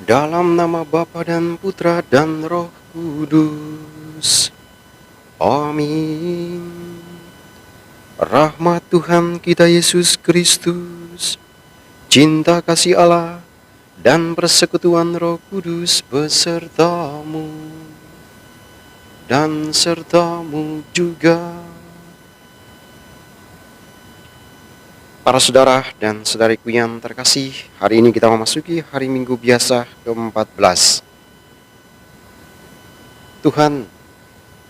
Dalam nama Bapa dan Putra dan Roh Kudus. Amin. Rahmat Tuhan kita Yesus Kristus, cinta kasih Allah, dan persekutuan Roh Kudus besertamu dan sertamu juga. Para saudara dan saudariku yang terkasih, hari ini kita memasuki hari Minggu biasa ke-14. Tuhan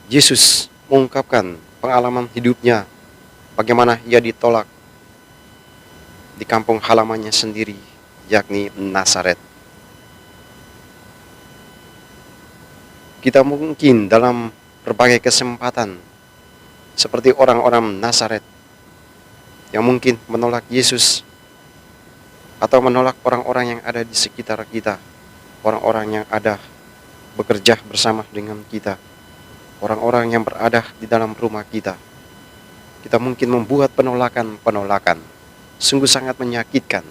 Yesus mengungkapkan pengalaman hidupnya, bagaimana ia ditolak di kampung halamannya sendiri, yakni Nazaret. Kita mungkin dalam berbagai kesempatan seperti orang-orang Nazaret yang mungkin menolak Yesus atau menolak orang-orang yang ada di sekitar kita, orang-orang yang ada bekerja bersama dengan kita, orang-orang yang berada di dalam rumah kita. Kita mungkin membuat penolakan-penolakan, sungguh sangat menyakitkan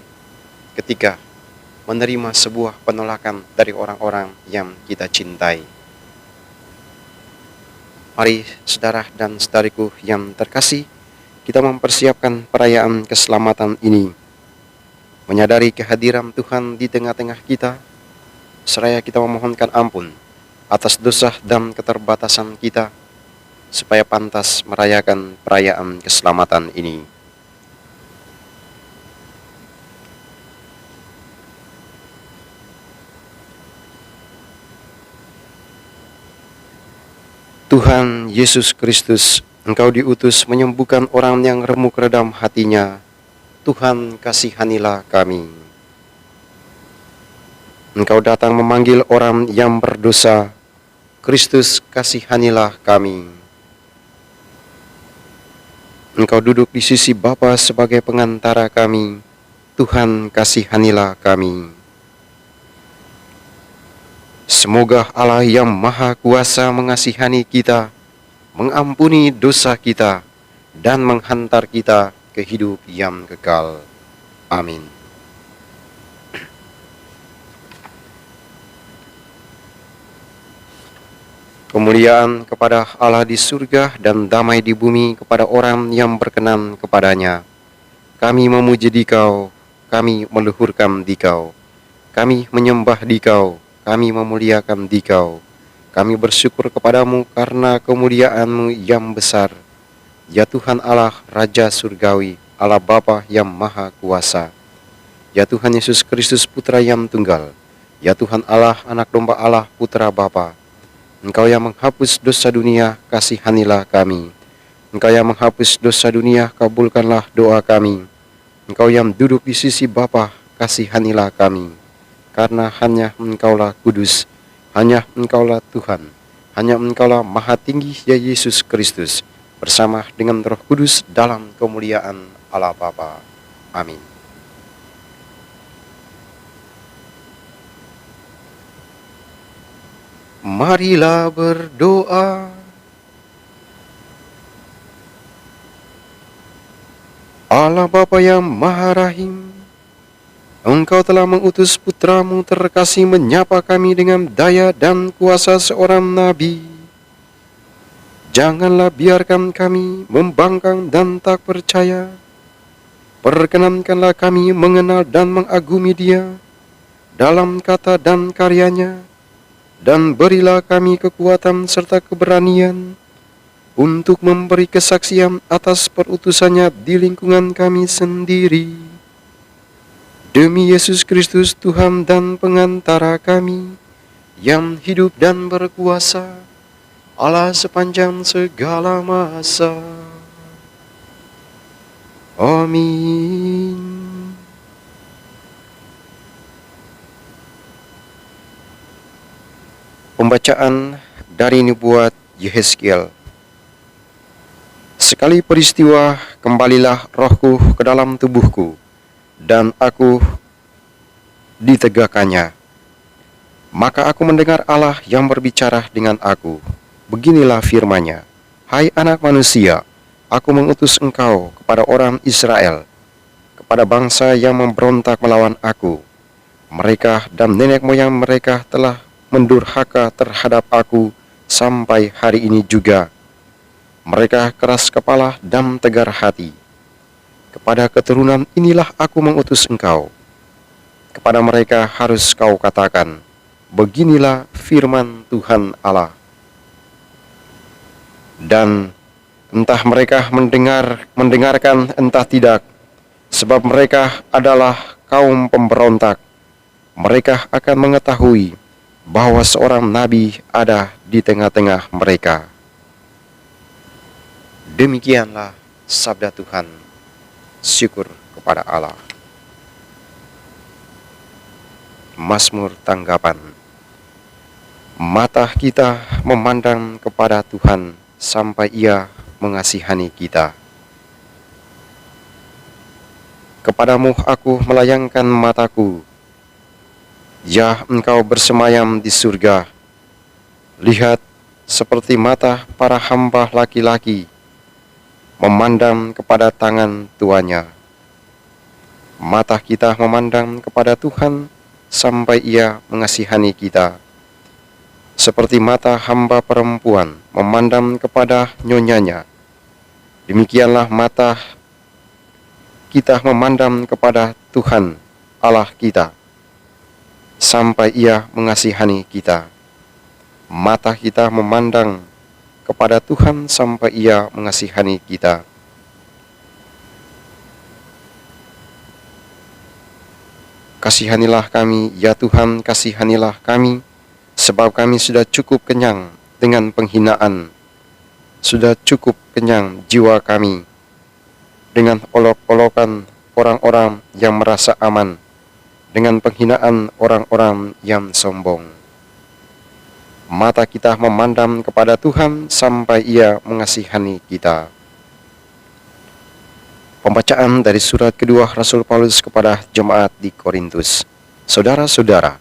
ketika menerima sebuah penolakan dari orang-orang yang kita cintai. Mari saudara dan saudariku yang terkasih, kita mempersiapkan perayaan keselamatan ini, menyadari kehadiran Tuhan di tengah-tengah kita, seraya kita memohonkan ampun atas dosa dan keterbatasan kita, supaya pantas merayakan perayaan keselamatan ini. Tuhan Yesus Kristus, Engkau diutus menyembuhkan orang yang remuk redam hatinya. Tuhan, kasihanilah kami. Engkau datang memanggil orang yang berdosa. Kristus, kasihanilah kami. Engkau duduk di sisi Bapa sebagai pengantara kami. Tuhan, kasihanilah kami. Semoga Allah yang Maha Kuasa mengasihani kita, mengampuni dosa kita, dan menghantar kita ke hidup yang kekal. Amin. Kemuliaan kepada Allah di surga dan damai di bumi kepada orang yang berkenan kepadanya. Kami memuji Dikau, kami meluhurkan Dikau, kami menyembah Dikau, kami memuliakan Dikau. Kami bersyukur kepadamu karena kemuliaan-Mu yang besar. Ya Tuhan Allah, Raja Surgawi, Allah Bapa yang Maha Kuasa. Ya Tuhan Yesus Kristus, Putra yang Tunggal. Ya Tuhan Allah, Anak Domba Allah, Putra Bapa. Engkau yang menghapus dosa dunia, kasihanilah kami. Engkau yang menghapus dosa dunia, kabulkanlah doa kami. Engkau yang duduk di sisi Bapa, kasihanilah kami. Karena hanya Engkaulah kudus, hanya Engkaulah Tuhan, hanya Engkaulah Maha Tinggi, ya Yesus Kristus, bersama dengan Roh Kudus dalam kemuliaan Allah Bapa. Amin. Marilah berdoa. Allah Bapa yang Maha Rahim, Engkau telah mengutus putra-Mu terkasih menyapa kami dengan daya dan kuasa seorang nabi. Janganlah biarkan kami membangkang dan tak percaya. Perkenankanlah kami mengenal dan mengagumi Dia dalam kata dan karyanya, dan berilah kami kekuatan serta keberanian untuk memberi kesaksian atas perutusannya di lingkungan kami sendiri. Demi Yesus Kristus, Tuhan dan pengantara kami, yang hidup dan berkuasa, Allah sepanjang segala masa. Amin. Pembacaan dari nubuat Yehezkiel. Sekali peristiwa, kembalilah rohku ke dalam tubuhku, dan aku ditegakkannya. Maka aku mendengar Allah yang berbicara dengan aku. Beginilah firman-Nya, Hai anak manusia, aku mengutus engkau kepada orang Israel, kepada bangsa yang memberontak melawan aku. Mereka dan nenek moyang mereka telah mendurhaka terhadap aku sampai hari ini juga. Mereka keras kepala dan tegar hati. Kepada keturunan inilah aku mengutus engkau. Kepada mereka harus kau katakan, beginilah firman Tuhan Allah. Dan entah mereka mendengarkan entah tidak, sebab mereka adalah kaum pemberontak. Mereka akan mengetahui bahwa seorang nabi ada di tengah-tengah mereka. Demikianlah sabda Tuhan. Syukur kepada Allah. Mazmur tanggapan. Mata kita memandang kepada Tuhan sampai Ia mengasihani kita. Kepadamu aku melayangkan mataku. Ya, engkau bersemayam di surga. Lihat, seperti mata para hamba laki-laki memandang kepada tangan tuannya. Mata kita memandang kepada Tuhan sampai Ia mengasihani kita. Seperti mata hamba perempuan memandang kepada nyonyanya, demikianlah mata kita memandang kepada Tuhan Allah kita, sampai Ia mengasihani kita. Mata kita memandang kepada Tuhan sampai Ia mengasihani kita. Kasihanilah kami, ya Tuhan, kasihanilah kami, sebab kami sudah cukup kenyang dengan penghinaan. Sudah cukup kenyang jiwa kami dengan olok-olokan orang-orang yang merasa aman, dengan penghinaan orang-orang yang sombong. Mata kita memandang kepada Tuhan sampai Ia mengasihani kita. Pembacaan dari surat kedua Rasul Paulus kepada jemaat di Korintus. Saudara-saudara,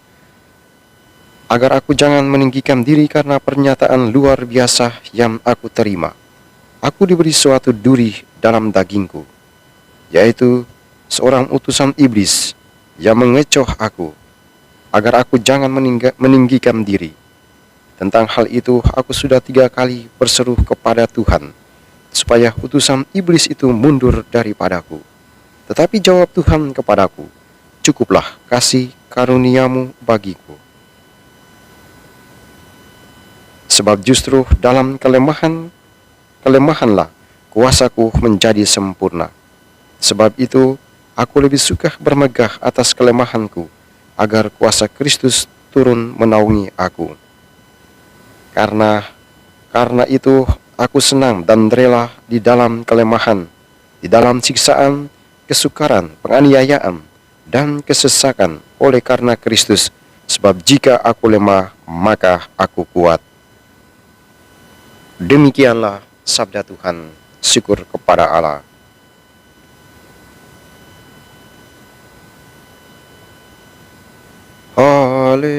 agar aku jangan meninggikan diri karena pernyataan luar biasa yang aku terima, aku diberi suatu duri dalam dagingku, yaitu seorang utusan iblis yang mengecoh aku, agar aku jangan meninggikan diri. Tentang hal itu aku sudah 3 kali berseru kepada Tuhan, supaya utusan iblis itu mundur daripadaku. Tetapi jawab Tuhan kepadaku, cukuplah kasih karuniamu bagiku. Sebab justru dalam kelemahanlah kuasaku menjadi sempurna. Sebab itu aku lebih suka bermegah atas kelemahanku, agar kuasa Kristus turun menaungi aku. Karena itu aku senang dan rela di dalam kelemahan, di dalam siksaan, kesukaran, penganiayaan, dan kesesakan oleh karena Kristus. Sebab jika aku lemah, maka aku kuat. Demikianlah sabda Tuhan. Syukur kepada Allah. Haleluya.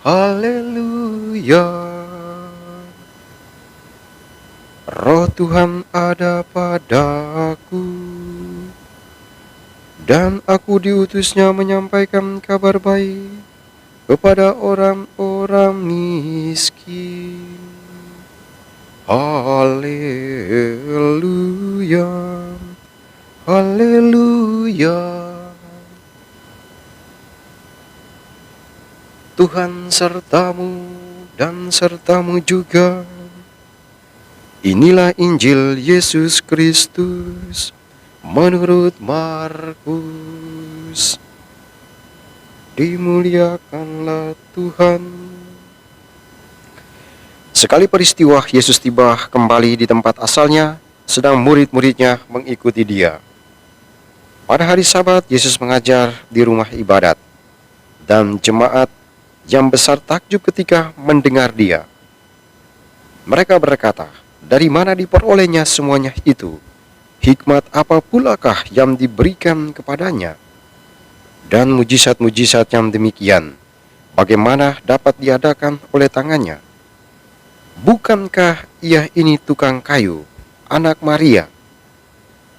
Haleluya. Roh Tuhan ada padaku, dan aku diutusnya menyampaikan kabar baik kepada orang-orang miskin. Haleluya. Haleluya. Tuhan sertamu dan sertamu juga. Inilah Injil Yesus Kristus menurut Markus. Dimuliakanlah Tuhan. Sekali peristiwa Yesus tiba kembali di tempat asalnya, sedang murid-muridnya mengikuti Dia. Pada hari Sabat, Yesus mengajar di rumah ibadat, dan jemaat yang besar takjub ketika mendengar Dia. Mereka berkata, dari mana diperolehnya semuanya itu? Hikmat apa pulakah yang diberikan kepadanya? Dan mujizat-mujizat yang demikian, bagaimana dapat diadakan oleh tangannya? Bukankah Ia ini tukang kayu, anak Maria?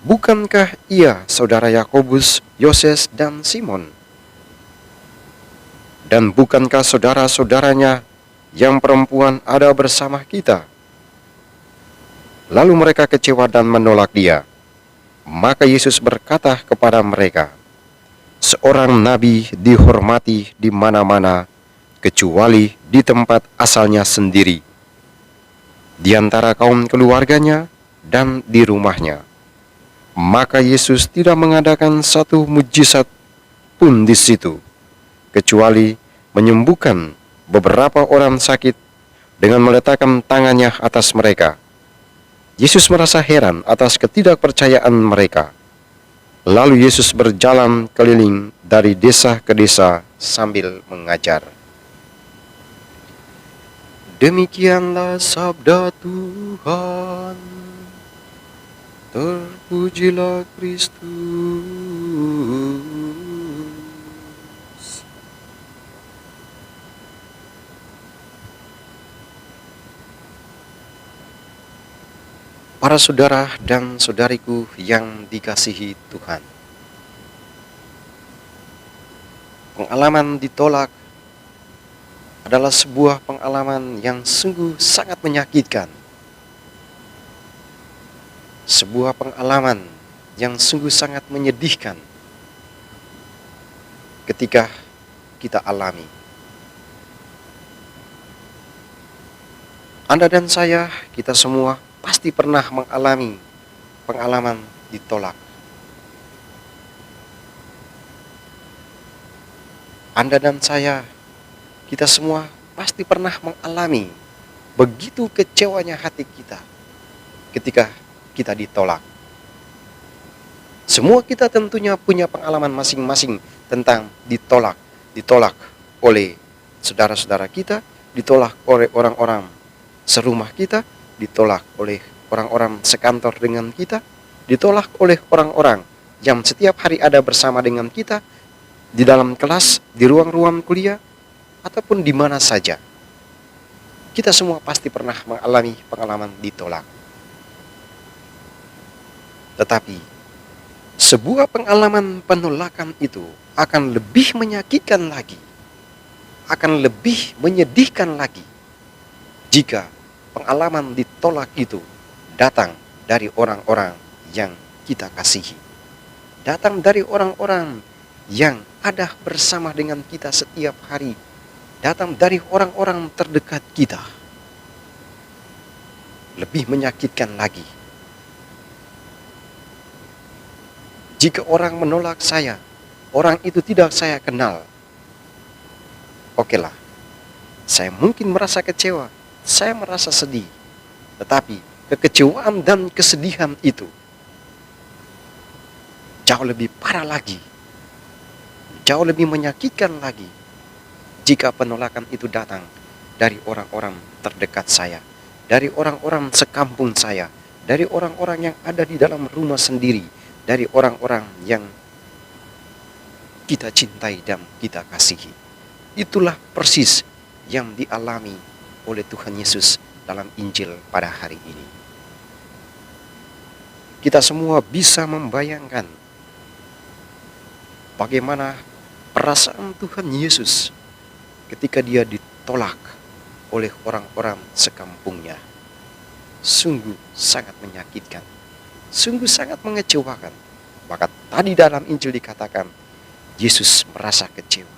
Bukankah ia saudara Yakobus, Yoses, dan Simon? Dan bukankah saudara-saudaranya yang perempuan ada bersama kita?" Lalu mereka kecewa dan menolak dia. Maka Yesus berkata kepada mereka, "Seorang nabi dihormati di mana-mana, kecuali di tempat asalnya sendiri, di antara kaum keluarganya dan di rumahnya." Maka Yesus tidak mengadakan satu mujizat pun di situ, kecuali menyembuhkan beberapa orang sakit dengan meletakkan tangannya atas mereka. Yesus merasa heran atas ketidakpercayaan mereka. Lalu Yesus berjalan keliling dari desa ke desa sambil mengajar. Demikianlah sabda Tuhan. Terpujilah Kristus. Para saudara dan saudariku yang dikasihi Tuhan, pengalaman ditolak adalah sebuah pengalaman yang sungguh sangat menyakitkan. Sebuah pengalaman yang sungguh sangat menyedihkan ketika kita alami. Anda dan saya, kita semua pasti pernah mengalami pengalaman ditolak. Anda dan saya, kita semua pasti pernah mengalami begitu kecewanya hati kita ketika kita ditolak. Semua kita tentunya punya pengalaman masing-masing tentang ditolak. Ditolak oleh saudara-saudara kita, ditolak oleh orang-orang serumah kita, ditolak oleh orang-orang sekantor dengan kita, ditolak oleh orang-orang yang setiap hari ada bersama dengan kita, di dalam kelas, di ruang-ruang kuliah, ataupun di mana saja. Kita semua pasti pernah mengalami pengalaman ditolak. Tetapi, sebuah pengalaman penolakan itu akan lebih menyakitkan lagi, akan lebih menyedihkan lagi, jika pengalaman ditolak itu datang dari orang-orang yang kita kasihi. Datang dari orang-orang yang ada bersama dengan kita setiap hari. Datang dari orang-orang terdekat kita. Lebih menyakitkan lagi, jika orang menolak saya, orang itu tidak saya kenal. Okelah, saya mungkin merasa kecewa, saya merasa sedih. Tetapi kekecewaan dan kesedihan itu jauh lebih parah lagi, jauh lebih menyakitkan lagi, jika penolakan itu datang dari orang-orang terdekat saya, dari orang-orang sekampung saya, dari orang-orang yang ada di dalam rumah sendiri, dari orang-orang yang kita cintai dan kita kasihi. Itulah persis yang dialami oleh Tuhan Yesus dalam Injil pada hari ini. Kita semua bisa membayangkan bagaimana perasaan Tuhan Yesus ketika dia ditolak oleh orang-orang sekampungnya. Sungguh sangat menyakitkan, sungguh sangat mengecewakan. Maka tadi dalam Injil dikatakan, Yesus merasa kecewa.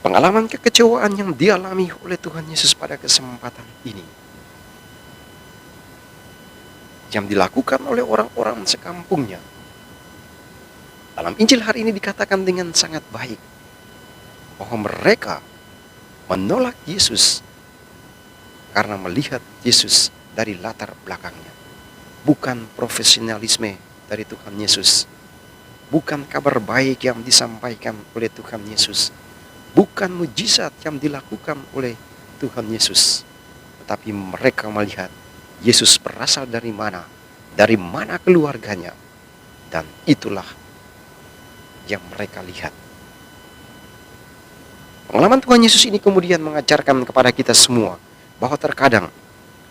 Pengalaman kekecewaan yang dialami oleh Tuhan Yesus pada kesempatan ini, yang dilakukan oleh orang-orang sekampungnya, dalam Injil hari ini dikatakan dengan sangat baik, bahwa mereka menolak Yesus karena melihat Yesus dari latar belakangnya. Bukan profesionalisme dari Tuhan Yesus, bukan kabar baik yang disampaikan oleh Tuhan Yesus, bukan mujizat yang dilakukan oleh Tuhan Yesus, tetapi mereka melihat Yesus berasal dari mana keluarganya, dan itulah yang mereka lihat. Pengalaman Tuhan Yesus ini kemudian mengajarkan kepada kita semua bahwa terkadang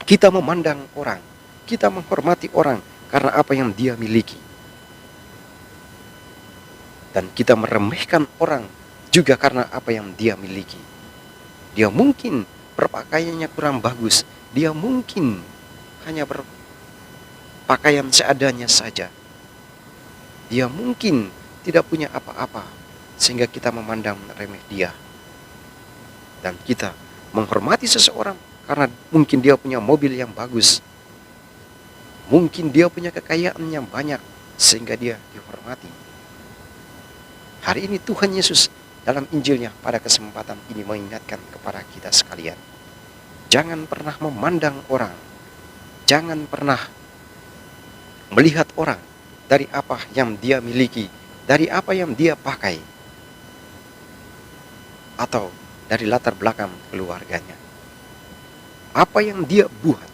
kita memandang orang, kita menghormati orang karena apa yang dia miliki. Dan kita meremehkan orang juga karena apa yang dia miliki. Dia mungkin berpakaiannya kurang bagus, dia mungkin hanya berpakaian seadanya saja, dia mungkin tidak punya apa-apa, sehingga kita memandang remeh dia. Dan kita menghormati seseorang karena mungkin dia punya mobil yang bagus, mungkin dia punya kekayaan yang banyak, sehingga dia dihormati. Hari ini Tuhan Yesus dalam Injilnya pada kesempatan ini mengingatkan kepada kita sekalian, jangan pernah memandang orang, jangan pernah melihat orang dari apa yang dia miliki, dari apa yang dia pakai, atau dari latar belakang keluarganya. Apa yang dia buat,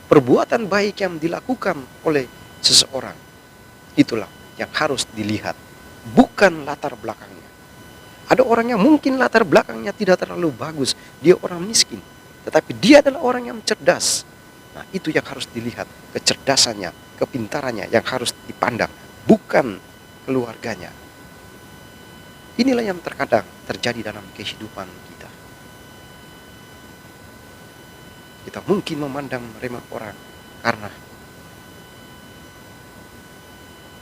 perbuatan baik yang dilakukan oleh seseorang, itulah yang harus dilihat, bukan latar belakangnya. Ada orang yang mungkin latar belakangnya tidak terlalu bagus, dia orang miskin, tetapi dia adalah orang yang cerdas. Nah, itu yang harus dilihat, kecerdasannya, kepintarannya yang harus dipandang, bukan keluarganya. Inilah yang terkadang terjadi dalam kehidupan kita. Kita mungkin memandang remeh orang karena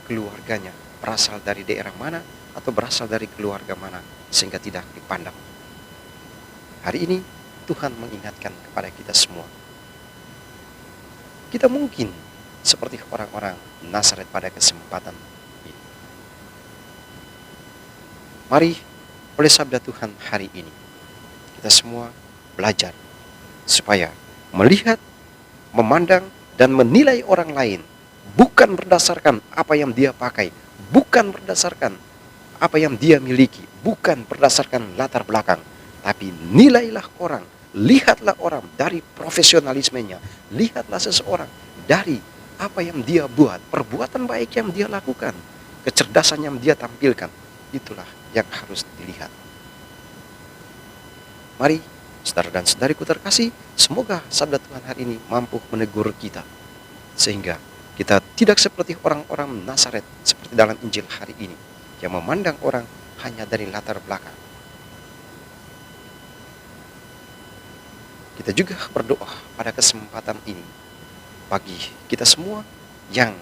keluarganya berasal dari daerah mana atau berasal dari keluarga mana, sehingga tidak dipandang. Hari ini Tuhan mengingatkan kepada kita semua, kita mungkin seperti orang-orang Nazaret pada kesempatan ini. Mari oleh sabda Tuhan hari ini kita semua belajar supaya melihat, memandang, dan menilai orang lain bukan berdasarkan apa yang dia pakai, bukan berdasarkan apa yang dia miliki, bukan berdasarkan latar belakang, tapi nilailah orang, lihatlah orang dari profesionalismenya, lihatlah seseorang dari apa yang dia buat, perbuatan baik yang dia lakukan, kecerdasan yang dia tampilkan. Itulah yang harus dilihat. Mari saudara dan saudariku terkasih, semoga sabda Tuhan hari ini mampu menegur kita, sehingga kita tidak seperti orang-orang Nazaret seperti dalam Injil hari ini, yang memandang orang hanya dari latar belakang. Kita juga berdoa pada kesempatan ini bagi kita semua yang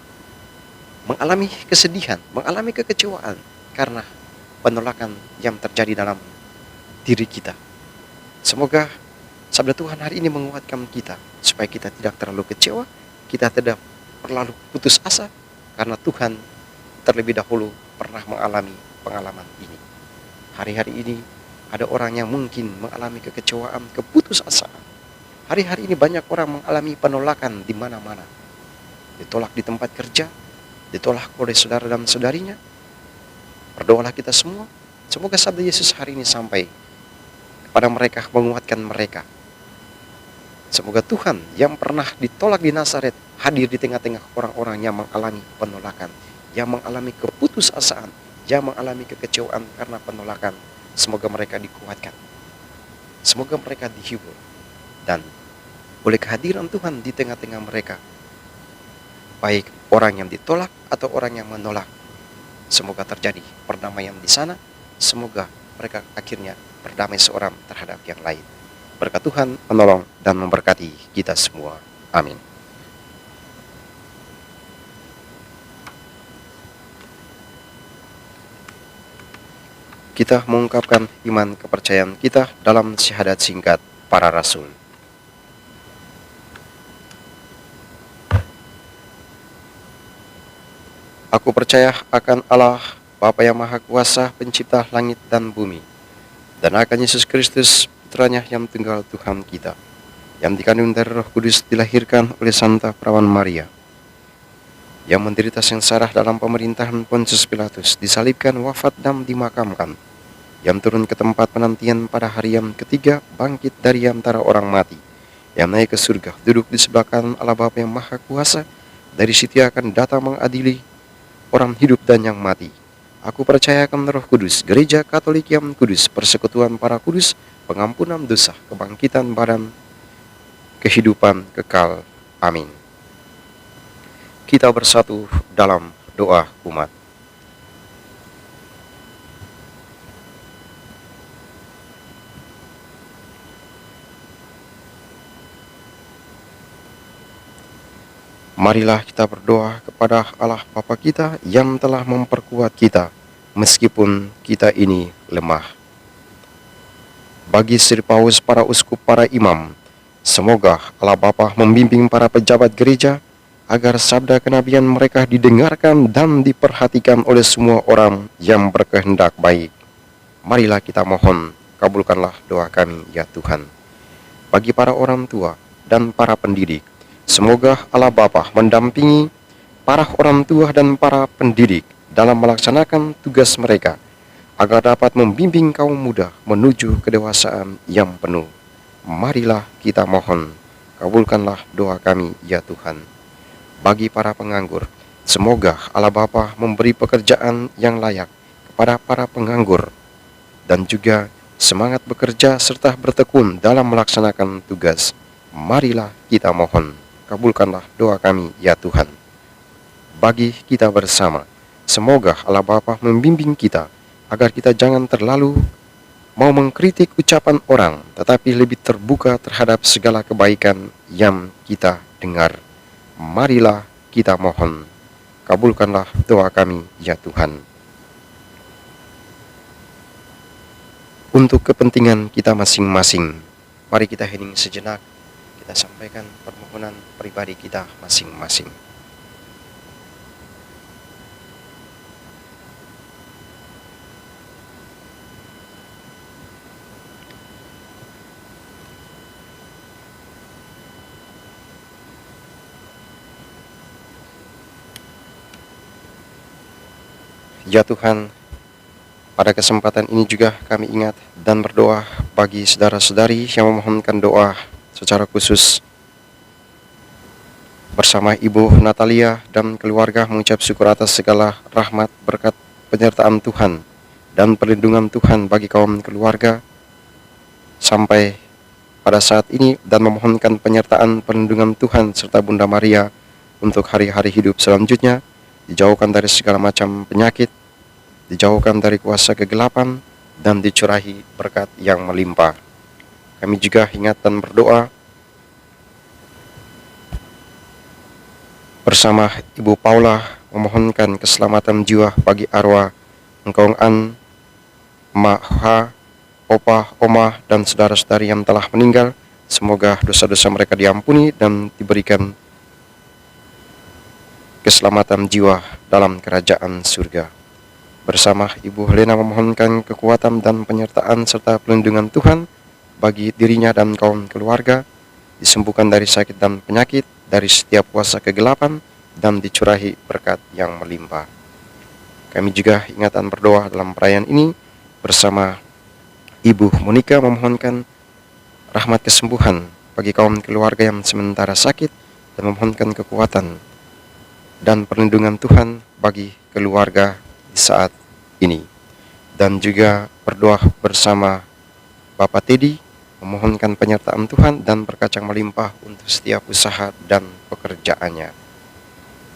mengalami kesedihan, mengalami kekecewaan karena penolakan yang terjadi dalam diri kita. Semoga sabda Tuhan hari ini menguatkan kita supaya kita tidak terlalu kecewa, kita tidak terlalu putus asa, karena Tuhan terlebih dahulu pernah mengalami pengalaman ini. Hari-hari ini ada orang yang mungkin mengalami kekecewaan, keputusasaan. Hari-hari ini banyak orang mengalami penolakan di mana-mana. Ditolak di tempat kerja, ditolak oleh saudara dan saudarinya. Berdoalah kita semua, semoga sabda Yesus hari ini sampai kepada mereka, menguatkan mereka. Semoga Tuhan yang pernah ditolak di Nazaret hadir di tengah-tengah orang-orang yang mengalami penolakan, yang mengalami keputusasaan, yang mengalami kekecewaan karena penolakan. Semoga mereka dikuatkan, semoga mereka dihibur, dan oleh kehadiran Tuhan di tengah-tengah mereka, baik orang yang ditolak atau orang yang menolak, semoga terjadi perdamaian di sana. Semoga mereka akhirnya berdamai seorang terhadap yang lain. Berkat Tuhan menolong dan memberkati kita semua. Amin. Kita mengungkapkan iman kepercayaan kita dalam syahadat singkat para rasul. Aku percaya akan Allah, Bapa yang Maha Kuasa, pencipta langit dan bumi, dan akan Yesus Kristus, putranya yang tunggal Tuhan kita, yang dikandung dari Roh Kudus, dilahirkan oleh Santa Perawan Maria, yang menderita sengsara dalam pemerintahan Pontius Pilatus, disalibkan, wafat, dan dimakamkan, yang turun ke tempat penantian pada hari yang ketiga, bangkit dari antara orang mati, yang naik ke surga, duduk di sebelah kanan Allah Bapa yang Maha Kuasa, dari situ akan datang mengadili orang hidup dan yang mati. Aku percayakan Roh Kudus, Gereja Katolik yang kudus, persekutuan para kudus, pengampunan dosa, kebangkitan badan, kehidupan kekal. Amin. Kita bersatu dalam doa umat. Marilah kita berdoa kepada Allah Bapa kita yang telah memperkuat kita, meskipun kita ini lemah. Bagi Sri Paus, para uskup, para imam, semoga Allah Bapa membimbing para pejabat gereja, agar sabda kenabian mereka didengarkan dan diperhatikan oleh semua orang yang berkehendak baik. Marilah kita mohon, kabulkanlah doa kami ya Tuhan. Bagi para orang tua dan para pendidik, semoga Allah Bapa mendampingi para orang tua dan para pendidik dalam melaksanakan tugas mereka, agar dapat membimbing kaum muda menuju kedewasaan yang penuh. Marilah kita mohon, kabulkanlah doa kami ya Tuhan. Bagi para penganggur, semoga Allah Bapa memberi pekerjaan yang layak kepada para penganggur, dan juga semangat bekerja serta bertekun dalam melaksanakan tugas. Marilah kita mohon, kabulkanlah doa kami ya Tuhan. Bagi kita bersama, semoga Allah Bapa membimbing kita, agar kita jangan terlalu mau mengkritik ucapan orang, tetapi lebih terbuka terhadap segala kebaikan yang kita dengar. Marilah kita mohon, kabulkanlah doa kami ya Tuhan. Untuk kepentingan kita masing-masing, mari kita hening sejenak, kita sampaikan permohonan pribadi kita masing-masing. Ya Tuhan, pada kesempatan ini juga kami ingat dan berdoa bagi saudara-saudari yang memohonkan doa secara khusus. Bersama Ibu Natalia dan keluarga mengucap syukur atas segala rahmat, berkat, penyertaan Tuhan dan perlindungan Tuhan bagi kaum keluarga sampai pada saat ini, dan memohonkan penyertaan perlindungan Tuhan serta Bunda Maria untuk hari-hari hidup selanjutnya, dijauhkan dari segala macam penyakit, dijauhkan dari kuasa kegelapan, dan dicurahi berkat yang melimpah. Kami juga ingat dan berdoa bersama Ibu Paula, memohonkan keselamatan jiwa bagi arwah Engkong An, Mak Ha, Opa, Oma, dan saudara-saudari yang telah meninggal. Semoga dosa-dosa mereka diampuni dan diberikan keselamatan jiwa dalam kerajaan surga. Bersama Ibu Helena memohonkan kekuatan dan penyertaan serta perlindungan Tuhan bagi dirinya dan kaum keluarga, disembuhkan dari sakit dan penyakit, dari setiap kuasa kegelapan, dan dicurahi berkat yang melimpah. Kami juga ingat dan berdoa dalam perayaan ini bersama Ibu Monika, memohonkan rahmat kesembuhan bagi kaum keluarga yang sementara sakit, dan memohonkan kekuatan dan perlindungan Tuhan bagi keluarga di saat ini. Dan juga berdoa bersama Bapak Teddy, memohonkan penyertaan Tuhan dan berkat yang melimpah untuk setiap usaha dan pekerjaannya.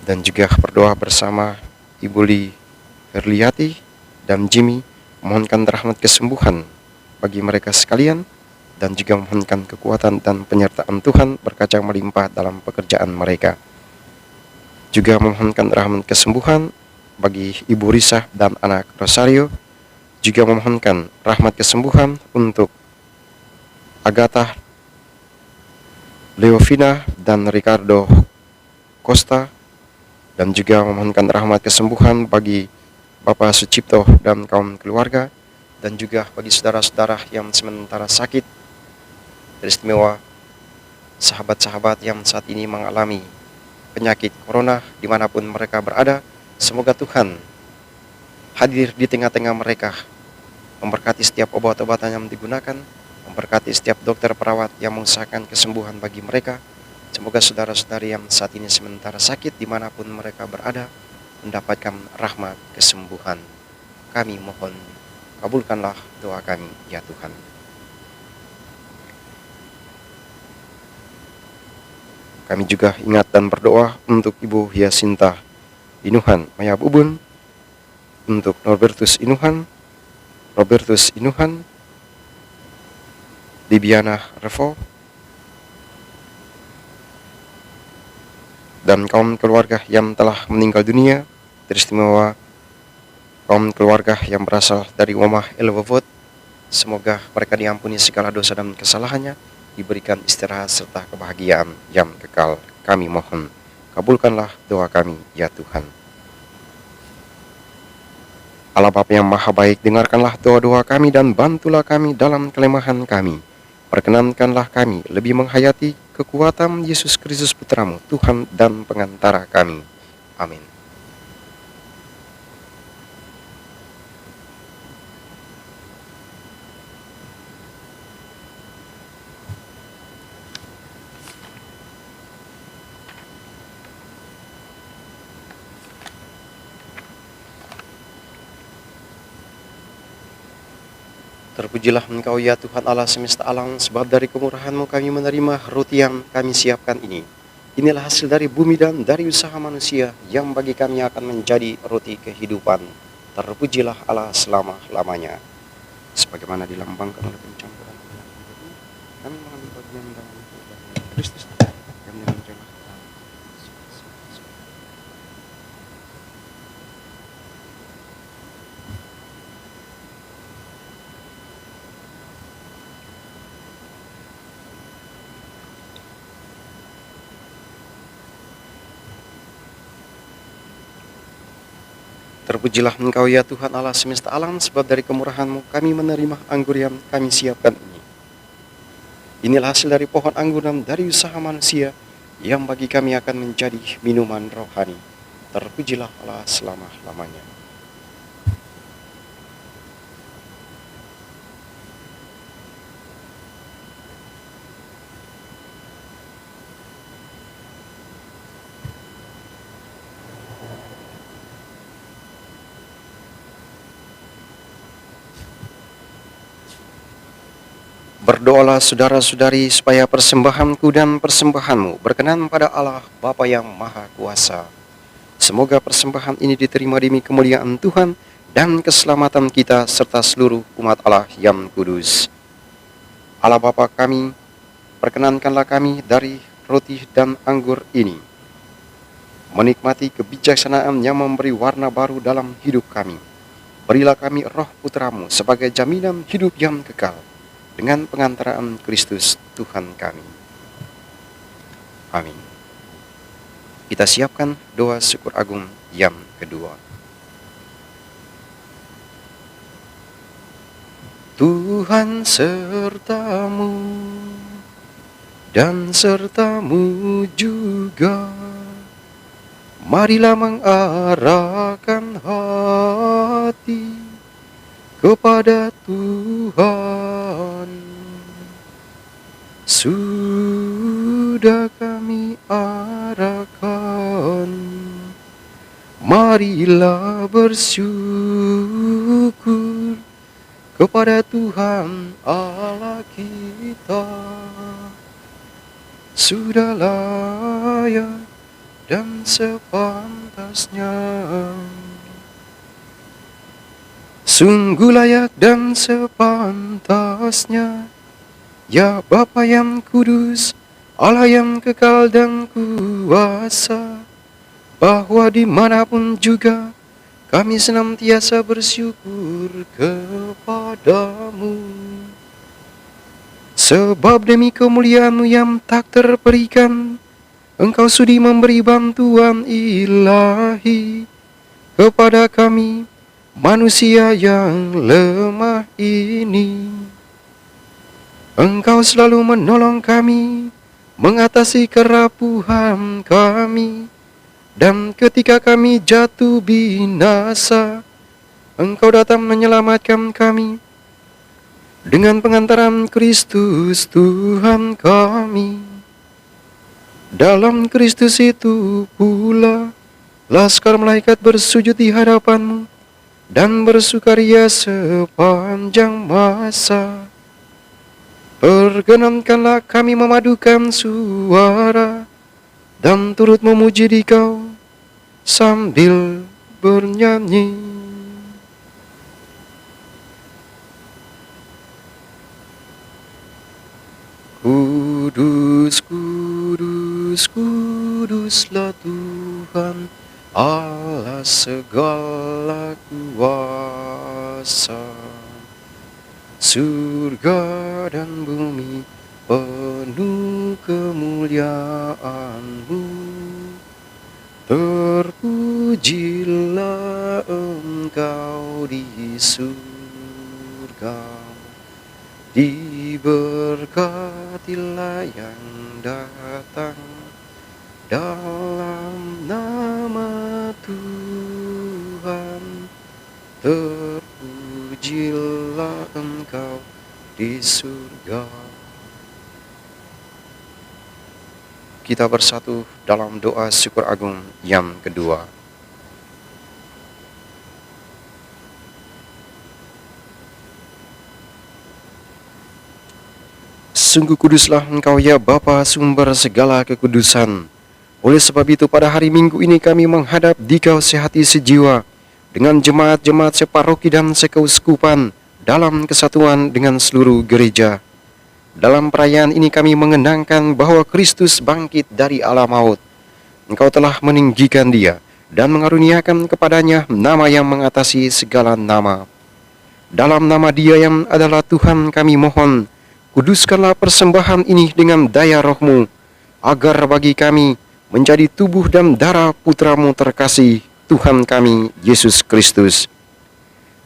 Dan juga berdoa bersama Ibu Li Herliati dan Jimmy, memohonkan rahmat kesembuhan bagi mereka sekalian, dan juga memohonkan kekuatan dan penyertaan Tuhan berkat yang melimpah dalam pekerjaan mereka. Juga memohonkan rahmat kesembuhan bagi Ibu Risa dan anak Rosario, juga memohonkan rahmat kesembuhan untuk Agatha, Leovina, dan Ricardo Costa, dan juga memohonkan rahmat kesembuhan bagi Bapak Sucipto dan kaum keluarga, dan juga bagi saudara-saudara yang sementara sakit, teristimewa sahabat-sahabat yang saat ini mengalami penyakit corona dimanapun mereka berada. Semoga Tuhan hadir di tengah-tengah mereka, memberkati setiap obat-obatan yang digunakan, memberkati setiap dokter perawat yang mengusahakan kesembuhan bagi mereka. Semoga saudara-saudari yang saat ini sementara sakit dimanapun mereka berada, mendapatkan rahmat kesembuhan. kami mohon, kabulkanlah doa kami, ya Tuhan. Kami juga ingat dan berdoa untuk Ibu Hyasinta Inuhan Maya Bubun, untuk Robertus Inuhan, Dibiana Revo, dan kaum keluarga yang telah meninggal dunia, teristimewa kaum keluarga yang berasal dari Omah Elwovot. Semoga mereka diampuni segala dosa dan kesalahannya, diberikan istirahat serta kebahagiaan yang kekal. Kami mohon, kabulkanlah doa kami, ya Tuhan. Allah Bapa yang Maha Baik, dengarkanlah doa-doa kami dan bantulah kami dalam kelemahan kami. Perkenankanlah kami lebih menghayati kekuatan Yesus Kristus Putramu, Tuhan dan pengantara kami. Amin. Terpujilah Engkau ya Tuhan Allah semesta alam, sebab dari kemurahan-Mu kami menerima roti yang kami siapkan ini. Inilah hasil dari bumi dan dari usaha manusia, yang bagi kami akan menjadi roti kehidupan. Terpujilah Allah selama-lamanya. Sebagaimana dilambangkan oleh pencampuran kami mengambil bagian dalam Kristus yang dalam jemaah. Terpujilah Engkau ya Tuhan Allah semesta alam, sebab dari kemurahan-Mu kami menerima anggur yang kami siapkan ini. Inilah hasil dari pohon anggur dan dari usaha manusia, yang bagi kami akan menjadi minuman rohani. Terpujilah Allah selama-lamanya. Berdoalah saudara-saudari supaya persembahanku dan persembahanmu berkenan pada Allah Bapa yang Maha Kuasa. Semoga persembahan ini diterima demi kemuliaan Tuhan dan keselamatan kita serta seluruh umat Allah yang kudus. Allah Bapa kami, perkenankanlah kami dari roti dan anggur ini menikmati kebijaksanaan yang memberi warna baru dalam hidup kami. Berilah kami roh Putramu sebagai jaminan hidup yang kekal, dengan pengantaraan Kristus Tuhan kami. Amin. Kita siapkan doa syukur agung yang kedua. Tuhan sertamu dan sertamu juga, marilah mengarahkan hati kepada Tuhan. Sudah kami arahkan, marilah bersyukur kepada Tuhan Allah kita. Sudah layak dan sepantasnya, sungguh layak dan sepantasnya, ya Bapa yang kudus, Allah yang kekal dan kuasa, bahwa dimanapun juga kami senantiasa bersyukur kepadamu. Sebab demi kemuliaan-Mu yang tak terperikan, Engkau sudi memberi bantuan ilahi kepada kami, manusia yang lemah ini. Engkau selalu menolong kami, mengatasi kerapuhan kami, dan ketika kami jatuh binasa, Engkau datang menyelamatkan kami dengan pengantaran Kristus Tuhan kami. Dalam Kristus itu pula laskar malaikat bersujud di hadapan-Mu dan bersukaria sepanjang masa. Perkenankanlah kami memadukan suara dan turut memuji Dikau sambil bernyanyi. Kudus, kudus, kuduslah Tuhan Allah segala kuasa. Surga dan bumi penuh kemuliaan-Mu. Terpujilah Engkau di surga, diberkatilah yang datang dalam nama Tuhan. Terpujilah Engkau di surga. Kita bersatu dalam doa syukur agung yang kedua. Sungguh kuduslah Engkau ya Bapa, sumber segala kekudusan. Oleh sebab itu pada hari Minggu ini kami menghadap Dikau sehati sejiwa dengan jemaat-jemaat separoki dan sekeuskupan dalam kesatuan dengan seluruh gereja. Dalam perayaan ini kami mengenangkan bahwa Kristus bangkit dari alam maut. Engkau telah meninggikan Dia dan mengaruniakan kepadanya nama yang mengatasi segala nama. Dalam nama Dia yang adalah Tuhan kami mohon, kuduskanlah persembahan ini dengan daya Roh-Mu, agar bagi kami menjadi tubuh dan darah Putra-Mu terkasih, Tuhan kami, Yesus Kristus.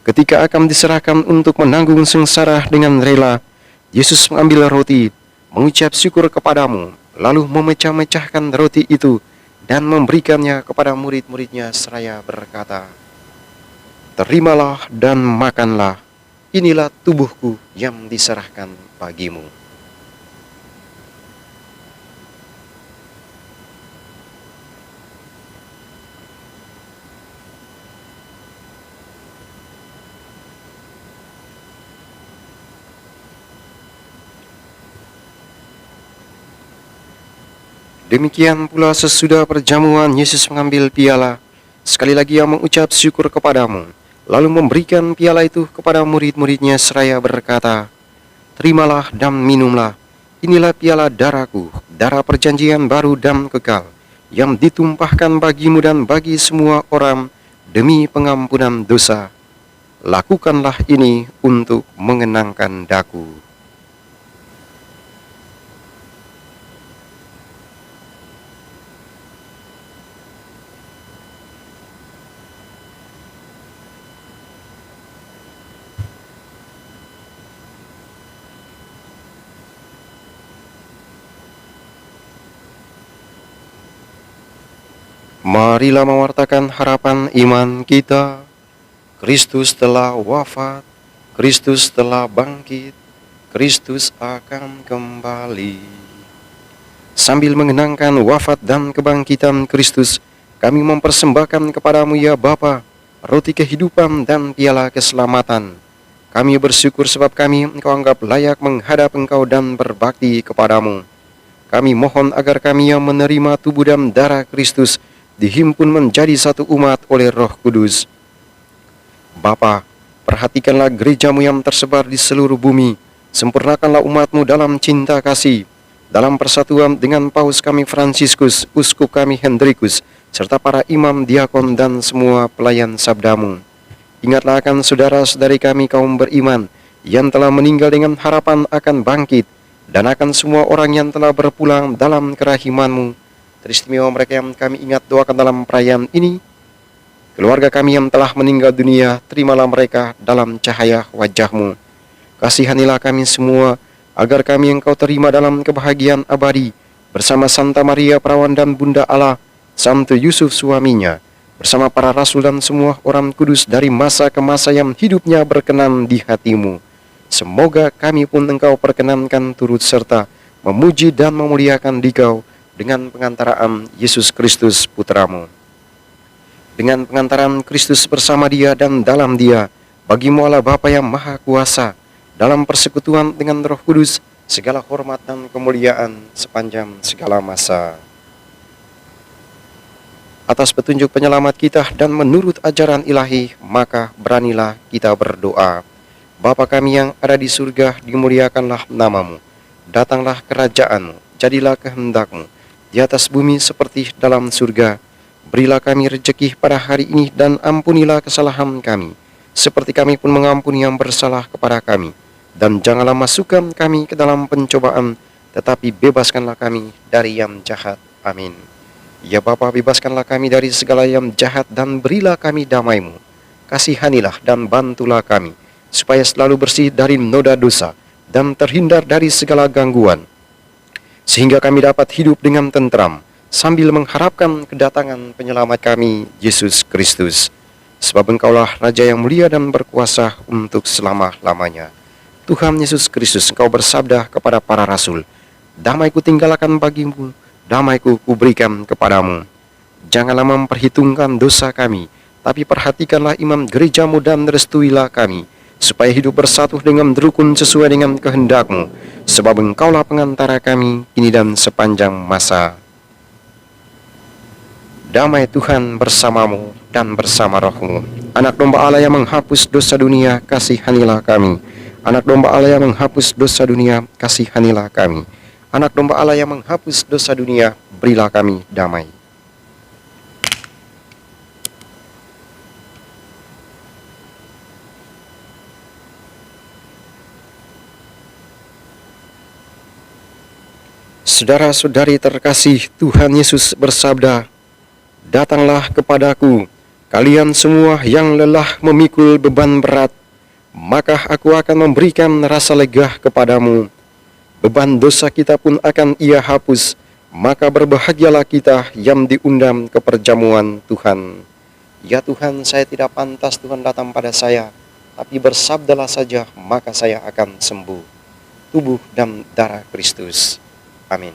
Ketika akan diserahkan untuk menanggung sengsara dengan rela, Yesus mengambil roti, mengucap syukur kepadamu, lalu memecah-mecahkan roti itu dan memberikannya kepada murid-muridnya seraya berkata, "Terimalah dan makanlah, inilah tubuhku yang diserahkan bagimu." Demikian pula sesudah perjamuan Yesus mengambil piala, sekali lagi Ia mengucap syukur kepadamu, lalu memberikan piala itu kepada murid-muridnya seraya berkata, "Terimalah dan minumlah, inilah piala darahku, darah perjanjian baru dan kekal, yang ditumpahkan bagimu dan bagi semua orang demi pengampunan dosa. Lakukanlah ini untuk mengenangkan daku." Marilah mewartakan harapan iman kita. Kristus telah wafat, Kristus telah bangkit, Kristus akan kembali. Sambil mengenangkan wafat dan kebangkitan Kristus, kami mempersembahkan kepadamu ya Bapa, roti kehidupan dan piala keselamatan. Kami bersyukur sebab kami Engkau anggap layak menghadap Engkau dan berbakti kepadamu. Kami mohon agar kami yang menerima tubuh dan darah Kristus dihimpun menjadi satu umat oleh Roh Kudus. Bapa, perhatikanlah gerejamu yang tersebar di seluruh bumi. Sempurnakanlah umatmu dalam cinta kasih, dalam persatuan dengan Paus kami Fransiskus, Uskup kami Hendrikus, serta para imam, diakon, dan semua pelayan sabdamu. Ingatlah akan saudara-saudari kami kaum beriman yang telah meninggal dengan harapan akan bangkit, dan akan semua orang yang telah berpulang dalam kerahimanmu. Teristimewa mereka yang kami ingat doakan dalam perayaan ini. Keluarga kami yang telah meninggal dunia, terimalah mereka dalam cahaya wajah-Mu. Kasihanilah kami semua, agar kami Engkau terima dalam kebahagiaan abadi, bersama Santa Maria Perawan dan Bunda Allah, Santo Yusuf suaminya, bersama para rasul dan semua orang kudus dari masa ke masa yang hidupnya berkenan di hati-Mu. Semoga kami pun Engkau perkenankan turut serta memuji dan memuliakan Dikau dengan pengantaraan Yesus Kristus Putra-Mu. dengan pengantaran Kristus bersama Dia dan dalam Dia, bagimu Allah Bapa yang Maha Kuasa, dalam persekutuan dengan Roh Kudus, segala hormat dan kemuliaan sepanjang segala masa. Atas petunjuk penyelamat kita dan menurut ajaran ilahi, maka beranilah kita berdoa. Bapa kami yang ada di surga, dimuliakanlah namamu. Datanglah kerajaanmu, jadilah kehendakmu, di atas bumi seperti dalam surga. Berilah kami rejeki pada hari ini dan ampunilah kesalahan kami, seperti kami pun mengampuni yang bersalah kepada kami. Dan janganlah masukkan kami ke dalam pencobaan, tetapi bebaskanlah kami dari yang jahat. Amin. Ya Bapa, bebaskanlah kami dari segala yang jahat dan berilah kami damai-Mu. Kasihanilah dan bantulah kami, supaya selalu bersih dari noda dosa dan terhindar dari segala gangguan, sehingga kami dapat hidup dengan tentram, sambil mengharapkan kedatangan penyelamat kami, Yesus Kristus. Sebab Engkaulah Raja yang mulia dan berkuasa untuk selama-lamanya. Tuhan Yesus Kristus, Engkau bersabda kepada para rasul, "Damai-Ku tinggalkan bagimu, damai-Ku kuberikan kepadamu." Janganlah memperhitungkan dosa kami, tapi perhatikanlah iman gereja-Mu dan restuilah kami, supaya hidup bersatu dengan rukun sesuai dengan kehendak-Mu, sebab Engkaulah pengantara kami kini dan sepanjang masa. Damai Tuhan bersamamu dan bersama rohmu. Anak domba Allah yang menghapus dosa dunia, kasihanilah kami. Anak domba Allah yang menghapus dosa dunia, kasihanilah kami. Anak domba Allah yang menghapus dosa dunia, berilah kami damai. Saudara-saudari terkasih, Tuhan Yesus bersabda, "Datanglah kepadaku, kalian semua yang lelah memikul beban berat, maka aku akan memberikan rasa lega kepadamu. Beban dosa kita pun akan Ia hapus, maka berbahagialah kita yang diundang ke perjamuan Tuhan." Ya Tuhan, saya tidak pantas Tuhan datang pada saya, tapi bersabdalah saja, maka saya akan sembuh. Tubuh dan darah Kristus. Amin.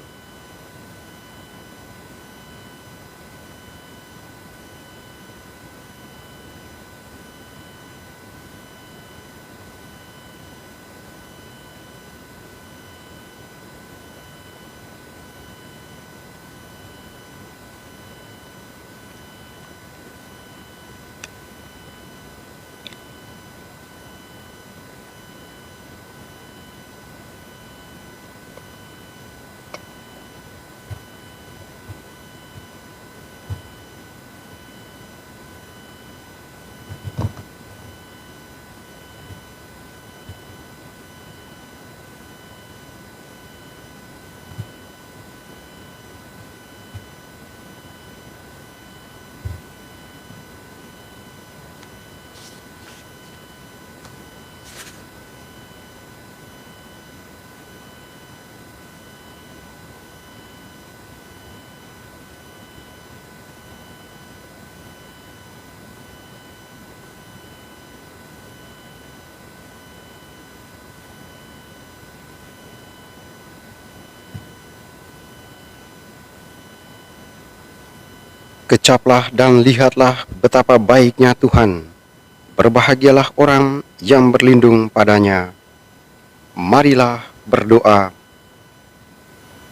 Kecaplah dan lihatlah betapa baiknya Tuhan. Berbahagialah orang yang berlindung padanya. Marilah berdoa.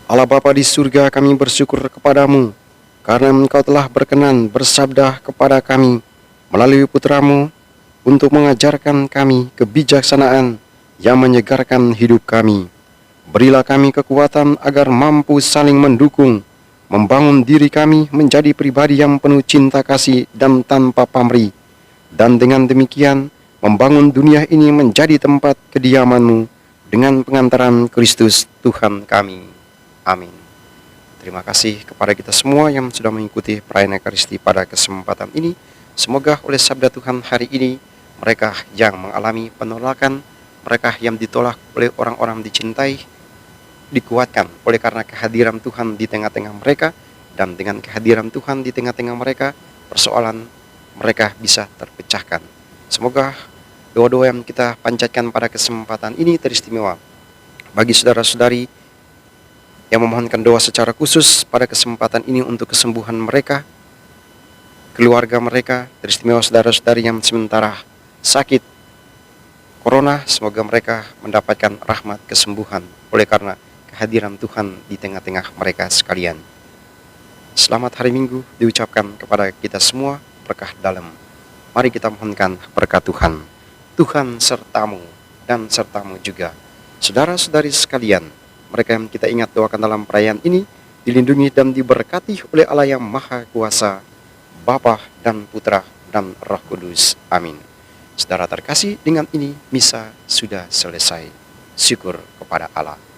Allah Bapa di surga, kami bersyukur kepadamu, karena Engkau telah berkenan bersabda kepada kami melalui putra-Mu untuk mengajarkan kami kebijaksanaan yang menyegarkan hidup kami. Berilah kami kekuatan agar mampu saling mendukung, membangun diri kami menjadi pribadi yang penuh cinta kasih dan tanpa pamrih, dan dengan demikian membangun dunia ini menjadi tempat kediaman-Mu dengan pengantaran Kristus Tuhan kami. Amin. Terima kasih kepada kita semua yang sudah mengikuti perayaan Ekaristi pada kesempatan ini. Semoga oleh sabda Tuhan hari ini, mereka yang mengalami penolakan, mereka yang ditolak oleh orang-orang dicintai, dikuatkan oleh karena kehadiran Tuhan di tengah-tengah mereka, dan dengan kehadiran Tuhan di tengah-tengah mereka, persoalan mereka bisa terpecahkan. Semoga doa-doa yang kita panjatkan pada kesempatan ini teristimewa. Bagi saudara-saudari yang memohonkan doa secara khusus pada kesempatan ini untuk kesembuhan mereka, keluarga mereka, teristimewa saudara-saudari yang sementara sakit corona, semoga mereka mendapatkan rahmat kesembuhan oleh karena kehadiran Tuhan di tengah-tengah mereka sekalian. Selamat hari Minggu diucapkan kepada kita semua, berkah dalam. Mari kita mohonkan berkat Tuhan. Tuhan sertamu dan sertamu juga. Saudara-saudari sekalian, mereka yang kita ingat doakan dalam perayaan ini, dilindungi dan diberkati oleh Allah yang Maha Kuasa, Bapa dan Putra dan Roh Kudus. Amin. Saudara terkasih, dengan ini misa sudah selesai. Syukur kepada Allah.